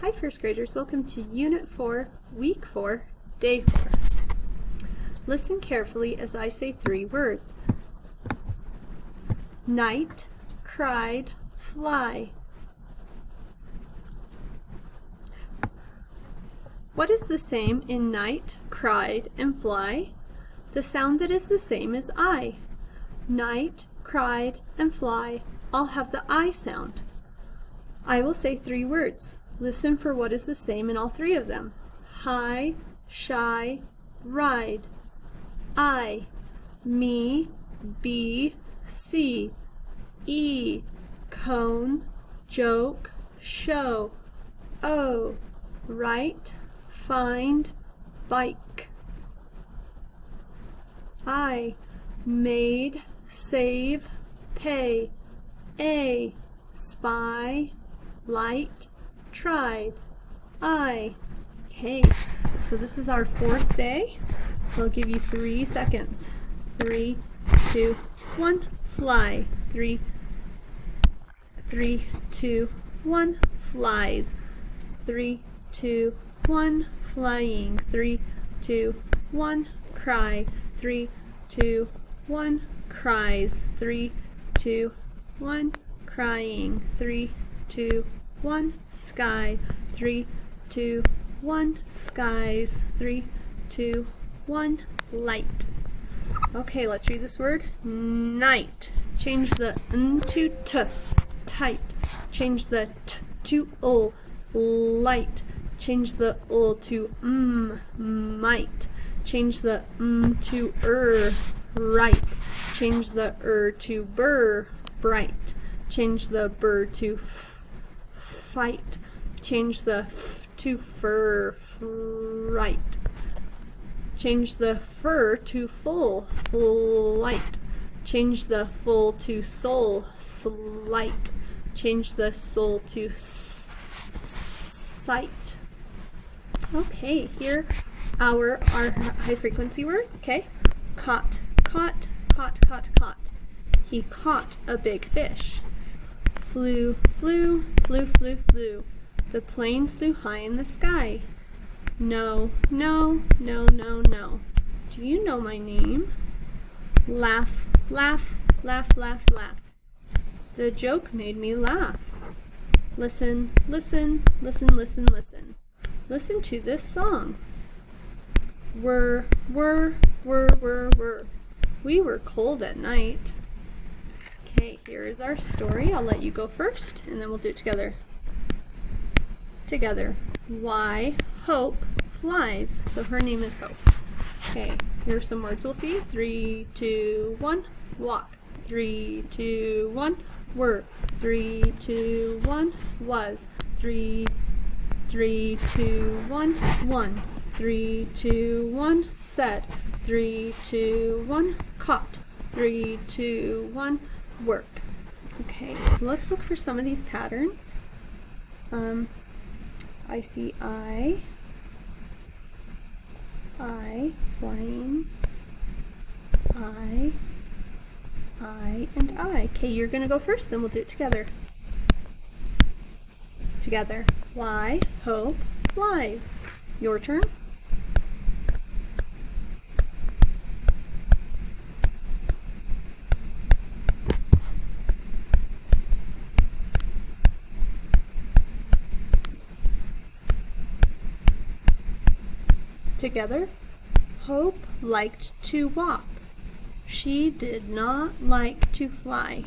Hi first graders, welcome to Unit 4, Week 4, Day 4. Listen carefully as I say 3 words. Night, cried, fly. What is the same in night, cried, and fly? The sound that is the same is I. Night, cried, and fly all have the I sound. I will say 3 words. Listen for what is the same in all 3 of them. High, shy, ride. I, me, be, see. E, cone, joke, show. O, right, find, bike. I, made, save, pay. A, spy, light, tried. I. Okay, so this is our 4th day. So I'll give you 3 seconds. 3, 2, 1, fly. 3, 2, 1, flies. 3, 2, 1, flying. 3, 2, 1, cry. 3, 2, 1, cries. 3, 2, 1, crying. 3, 2, 1, sky. 3, 2, 1, skies. 3, 2, 1, light. Okay, let's read this word. Night. Change the n to t. Tight. Change the t to l. Light. Change the l to might. Change the to right. Change the to burr, bright. Change the burr to fight. Change the f to fur, fright. Change the fur to full, flight. Change the full to soul, slight. Change the soul to sight. Okay, here are our high frequency words. Okay, caught, caught, caught, caught, caught. He caught a big fish. Flew, flew, flew, flew, flew. The plane flew high in the sky. No, no, no, no, no. Do you know my name? Laugh, laugh, laugh, laugh, laugh. The joke made me laugh. Listen, listen, listen, listen, listen. Listen to this song. Were. We were cold at night. Okay, here is our story. I'll let you go first, and then we'll do it together. Together. Why Hope flies. So her name is Hope. Okay, here are some words we'll see. 3, 2, 1, walk. 3, 2, 1, were. 3, 2, 1, was. 3, 2, 1, won. 3, 2, 1, said. 3, 2, 1, caught. 3, 2, 1, work. Okay, so let's look for some of these patterns. I see I, flying, I, and I. Okay, you're going to go first, then we'll do it together. Together. Why Hope flies. Your turn. Together. Hope liked to walk. She did not like to fly.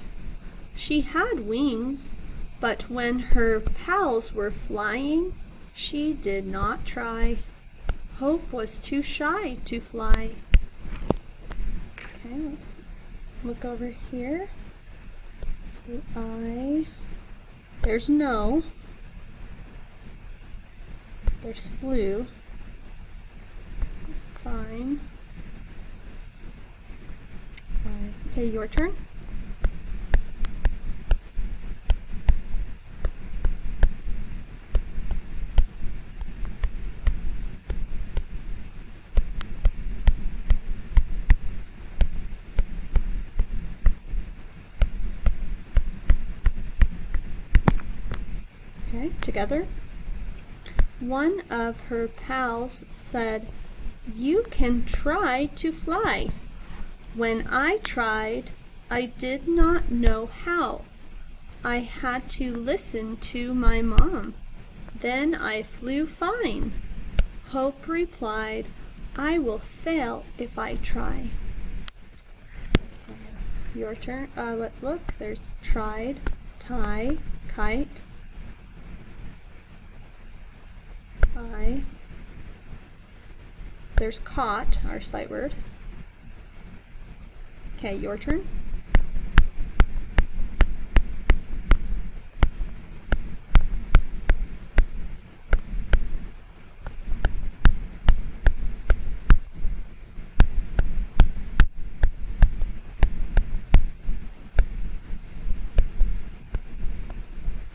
She had wings, but when her pals were flying, she did not try. Hope was too shy to fly. Okay, let's look over here. There's no. There's flew. Fine. Okay, your turn. Okay, together. One of her pals said, "You can try to fly." When I tried, I did not know how. I had to listen to my mom. Then I flew fine. Hope replied, "I will fail if I try." Your turn. Let's look. There's tried, tie, kite, I. There's caught, our sight word. Okay, your turn.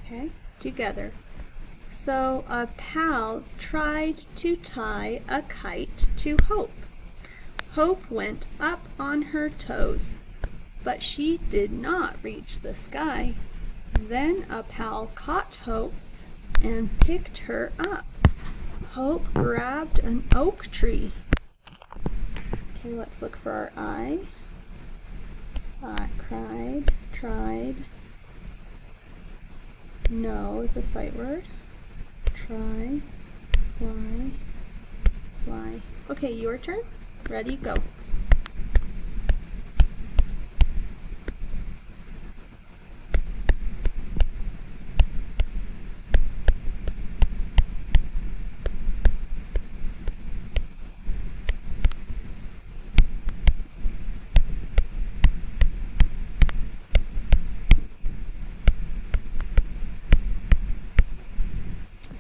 Okay, together. So a pal tried to tie a kite to Hope. Hope went up on her toes, but she did not reach the sky. Then a pal caught Hope and picked her up. Hope grabbed an oak tree. Okay, let's look for our I. Cried, tried. No is a sight word. Try, fly, fly. Okay, your turn. Ready, go.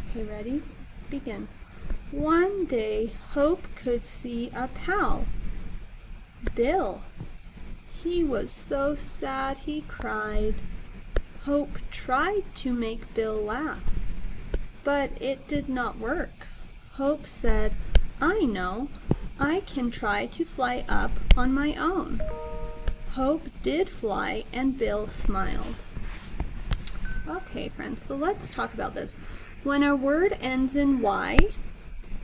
Okay, ready? Begin. One day, Hope could see a pal, Bill. He was so sad he cried. Hope tried to make Bill laugh, but it did not work. Hope said, "I know. I can try to fly up on my own." Hope did fly, and Bill smiled. Okay, friends, so let's talk about this. When a word ends in Y,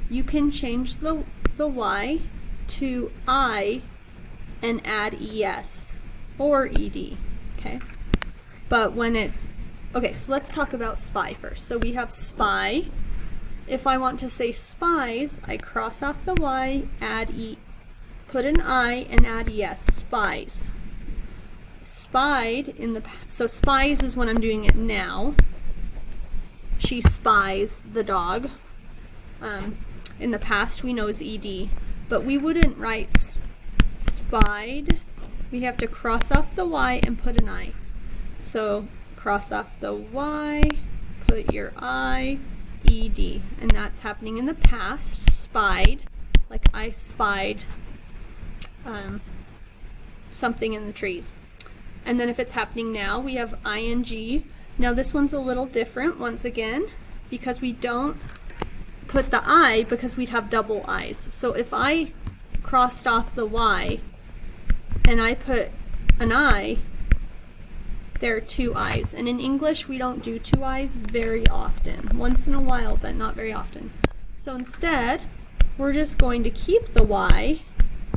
you can change the Y to I and add ES or ED, okay? But when it's, okay, so let's talk about spy first. So we have spy. If I want to say spies, I cross off the Y, add E, put an I and add ES, spies. Spied in the, so spies is when I'm doing it now. She spies the dog. In the past we know is ED, but we wouldn't write spied. We have to cross off the Y and put an I. So cross off the Y, put your I, ED, and that's happening in the past. Spied, like I spied something in the trees. And then if it's happening now, we have ing. Now this one's a little different once again because we don't put the I because we'd have double I's. So if I crossed off the Y and I put an I, there are two I's. And in English we don't do two I's very often. Once in a while, but not very often. So instead, we're just going to keep the Y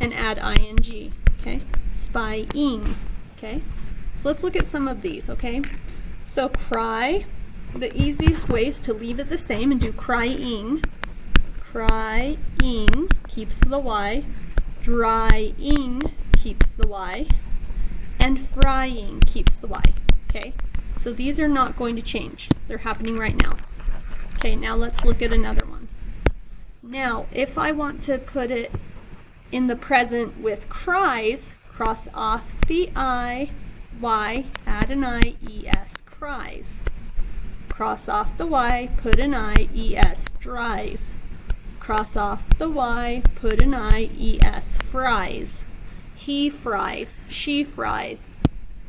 and add ing, okay? Spying, okay? So let's look at some of these, okay? So cry, the easiest way is to leave it the same and do crying. Crying keeps the Y. Drying keeps the Y. And frying keeps the Y, okay? So these are not going to change. They're happening right now. Okay, now let's look at another one. Now, if I want to put it in the present with cries, cross off the I, Y, add an I, ES, cries. Cross off the Y, put an I, ES, dries. Cross off the Y, put an I, ES, fries. He fries, she fries.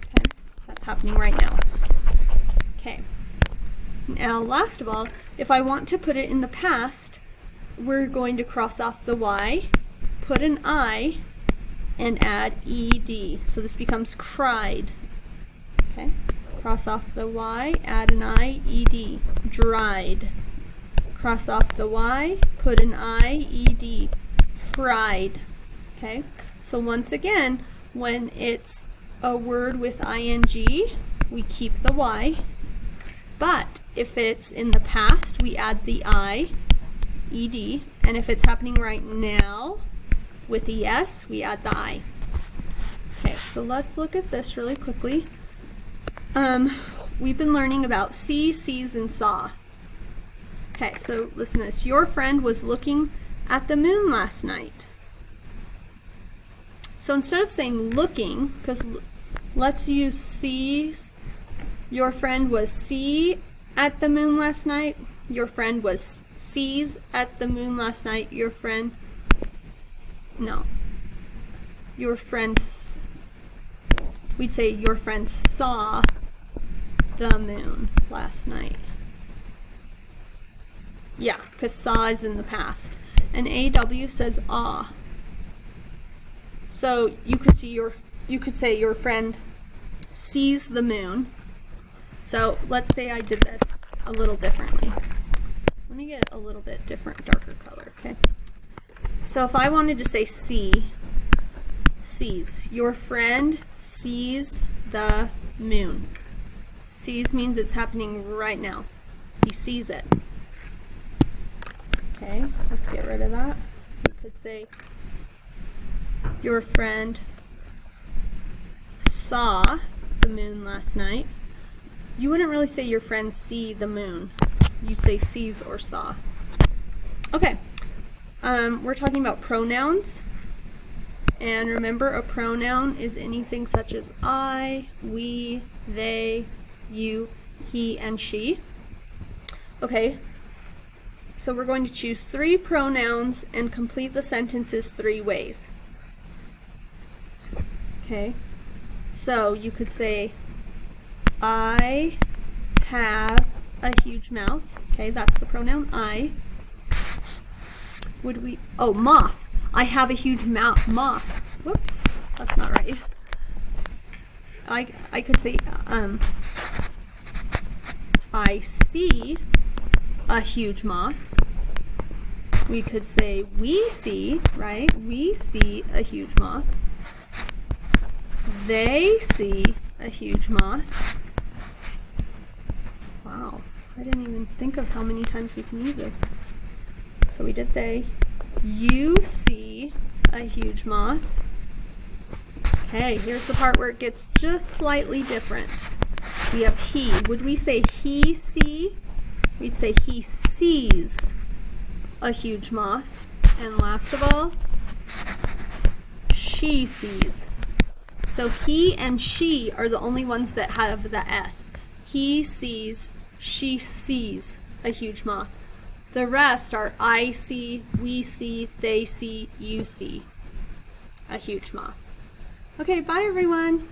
Okay, that's happening right now. Okay. Now, last of all, if I want to put it in the past, we're going to cross off the Y, put an I, and add ED. So this becomes cried. Okay? Cross off the Y, add an I, ED. Dried. Cross off the Y, put an I-E-D, fried. Okay, so once again, when it's a word with ing, we keep the Y, but if it's in the past, we add the I, ed, and if it's happening right now with es, we add the I. Okay, so let's look at this really quickly. We've been learning about see, sees, and saw. Okay, so listen to this. Your friend was looking at the moon last night. So instead of saying looking, because let's use sees. Your friend was see at the moon last night. Your friend was sees at the moon last night. Your friend, no. Your friends, we'd say your friend saw the moon last night. Yeah, because saw is in the past. And AW says ah. So you could say your friend sees the moon. So let's say I did this a little differently. Let me get a little bit different, darker color, okay? So if I wanted to say see, sees. Your friend sees the moon. Sees means it's happening right now. He sees it. Okay, let's get rid of that. We could say your friend saw the moon last night. You wouldn't really say your friend see the moon. You'd say sees or saw. Okay, we're talking about pronouns. And remember, a pronoun is anything such as I, we, they, you, he, and she. Okay, so we're going to choose 3 pronouns and complete the sentences 3 ways. Okay, so you could say, I have a huge mouth. Okay, that's the pronoun I. Would we, oh, moth. I have a huge moth. Whoops, that's not right. I could say, I see a huge moth. We could say we see, right? We see a huge moth. They see a huge moth. Wow, I didn't even think of how many times we can use this. So we did they. You see a huge moth. Okay, here's the part where it gets just slightly different. We have he. Would we say he see? We'd say he sees a huge moth. And last of all, she sees. So he and she are the only ones that have the S. He sees, she sees a huge moth. The rest are I see, we see, they see, you see a huge moth. Okay, bye everyone.